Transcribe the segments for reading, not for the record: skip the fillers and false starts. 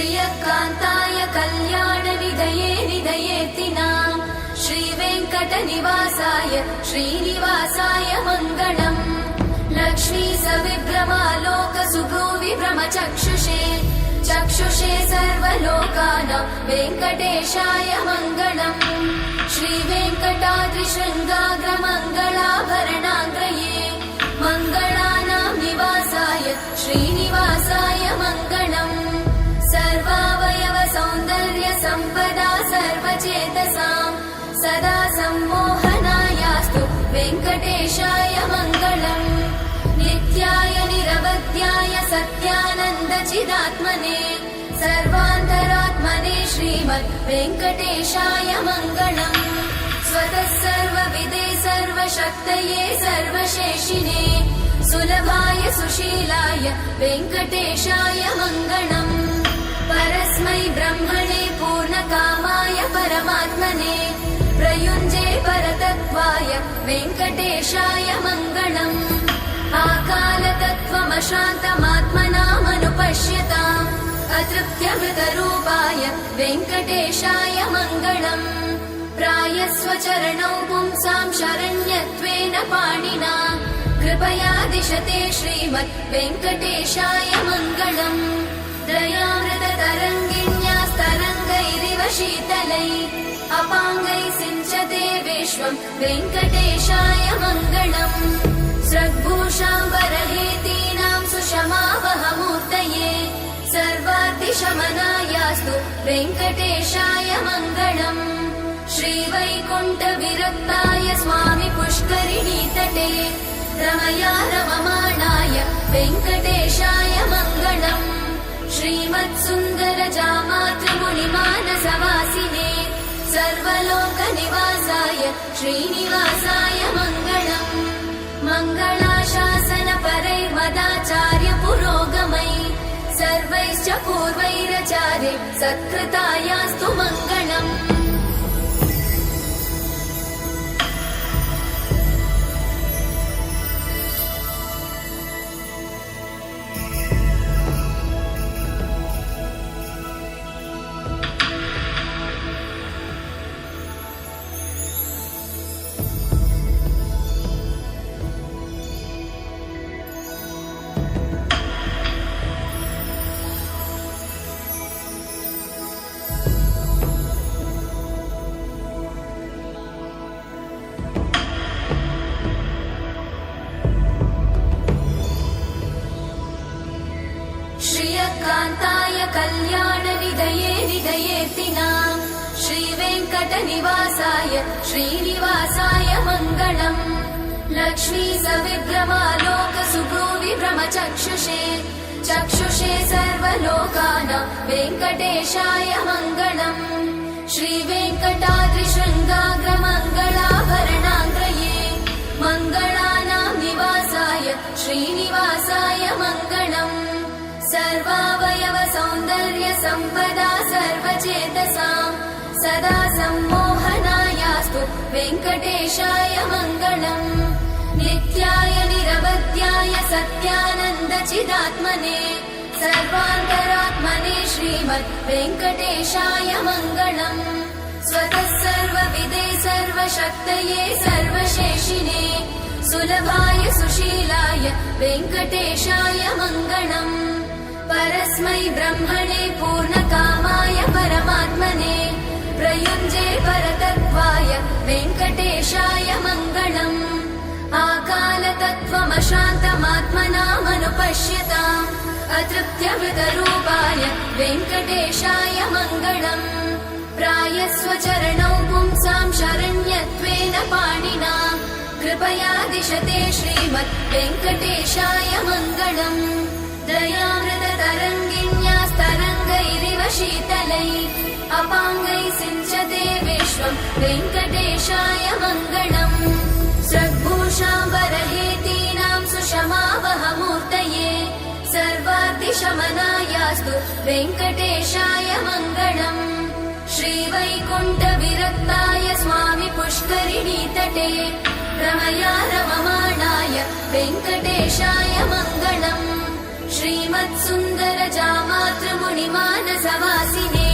श्रियकान्ताय कल्याणनिधये निधयेतिनाम् श्रीवेङ्कटनिवासाय श्रीनिवासाय मङ्गलम्। लक्ष्मी सविभ्रमालोकसुभ्रूविभ्रमचक्षुषे चक्षुषे सर्वलोकानां वेङ्कटेशाय मङ्गलम्। श्रीवेङ्कटाद्रिशृङ्गाग्रमङ्गलाभरणाग्रये मङ्गलानां निवासाय श्रीनिवासाय मङ्गलम्। सर्वावयव सौन्दर्य सम्पदा सर्वचेतसां सदा सम्मोहनायास्तु वेङ्कटेशाय मङ्गलम्। नित्याय निरवध्याय सत्यानन्दचिदात्मने सर्वान्तरात्मने श्रीमद् वेङ्कटेशाय मङ्गलम्। स्वतः सर्वविदे सर्वशक्तये सर्वशेषिने सुलभाय सुशीलाय वेङ्कटेशाय मङ्गलम्। परस्मै ब्रह्मणे पूर्णकामाय परमात्मने प्रयुञ्जे परतत्त्वाय वेङ्कटेशाय मङ्गलम्। आकालतत्त्वमशान्तमात्मनामनुपश्यताम् अतृप्त्यमृतरूपाय वेङ्कटेशाय मङ्गलम्। प्रायस्वचरणौ पुंसां शरण्यत्वेन पाणिना कृपया दिशते श्रीमद् वेङ्कटेशाय मङ्गलम्। दयामृततरङ्गिण्यास्तरङ्गैरिव शीतलै अपाङ्गैः सिञ्चते विश्वं वेङ्कटेशाय मङ्गलम्। स्रग्भूषाम्बरहेतीनां सुषमावहमूर्तये सर्वार्तिशमनायास्तु वेङ्कटेशाय मङ्गलम्। श्रीवैकुण्ठविरक्ताय स्वामि पुष्करिणीतटे रमया रममाणाय वेङ्कटेशाय मङ्गलम्। श्रीमत्सुन्दरजामातृमुनिमानसवासिने सर्वलोकनिवासाय श्रीनिवासाय मङ्गलम्। मङ्गलाशासनपरैर्मदाचार्य पुरोगमै सर्वैश्च पूर्वैरचार्ये सत्कृतायास्तु मङ्गलम्। श्रियकान्ताय कल्याणनिधये निधयेतिनाम् श्रीवेङ्कटनिवासाय श्रीनिवासाय मङ्गलम्। लक्ष्मी सविभ्रमालोकसुभ्रूविभ्रमचक्षुषे चक्षुषे सर्वलोकानां वेङ्कटेशाय मङ्गलम्। श्रीवेङ्कटाद्रिशृङ्गाग्रमङ्गलाभरणाग्रये मङ्गलानां निवासाय श्रीनिवासाय मङ्गलम्। सर्वावयव सौन्दर्य सम्पदा सर्वचेतसां सदा सम्मोहनायास्तु वेङ्कटेशाय मङ्गलम्। नित्याय निरवध्याय सत्यानन्दचिदात्मने सर्वान्तरात्मने श्रीमद् वेङ्कटेशाय मङ्गलम्। स्वतः सर्वविदे सर्वशक्तये सर्वशेषिने सुलभाय सुशीलाय वेङ्कटेशाय मङ्गलम्। परस्मै ब्रह्मणे पूर्णकामाय परमात्मने प्रयुञ्जे परतत्त्वाय वेङ्कटेशाय मङ्गलम्। आकालतत्त्वमशान्तमात्मनामनुपश्यताम् अतृप्त्यमृतरूपाय वेङ्कटेशाय मङ्गलम्। प्रायस्वचरणौ पुंसां शरण्यत्वेन पाणिना कृपया दिशते श्रीमद् वेङ्कटेशाय मङ्गलम्। दयामृततरङ्गिण्यास्तरङ्गैरिव शीतलै अपाङ्गैः सिञ्चते विश्वं वेङ्कटेशाय मङ्गलम्। स्रग्भूषाम्बरहेतीनां सुषमावहमूर्तये सर्वार्तिशमनायास्तु वेङ्कटेशाय मङ्गलम्। श्रीवैकुण्ठविरक्ताय स्वामि पुष्करिणीतटे रमया रममाणाय वेङ्कटेशाय मङ्गलम्। श्रीमत्सुन्दरजामातृमुनिमानसवासिने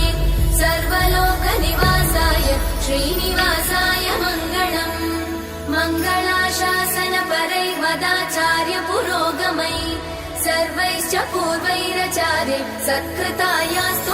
सर्वलोकनिवासाय श्रीनिवासाय मङ्गलम् मङ्गलाशासनपरैर्वदाचार्य पुरोगमै सर्वैश्च पूर्वैराचार्य सत्कृतायास्तु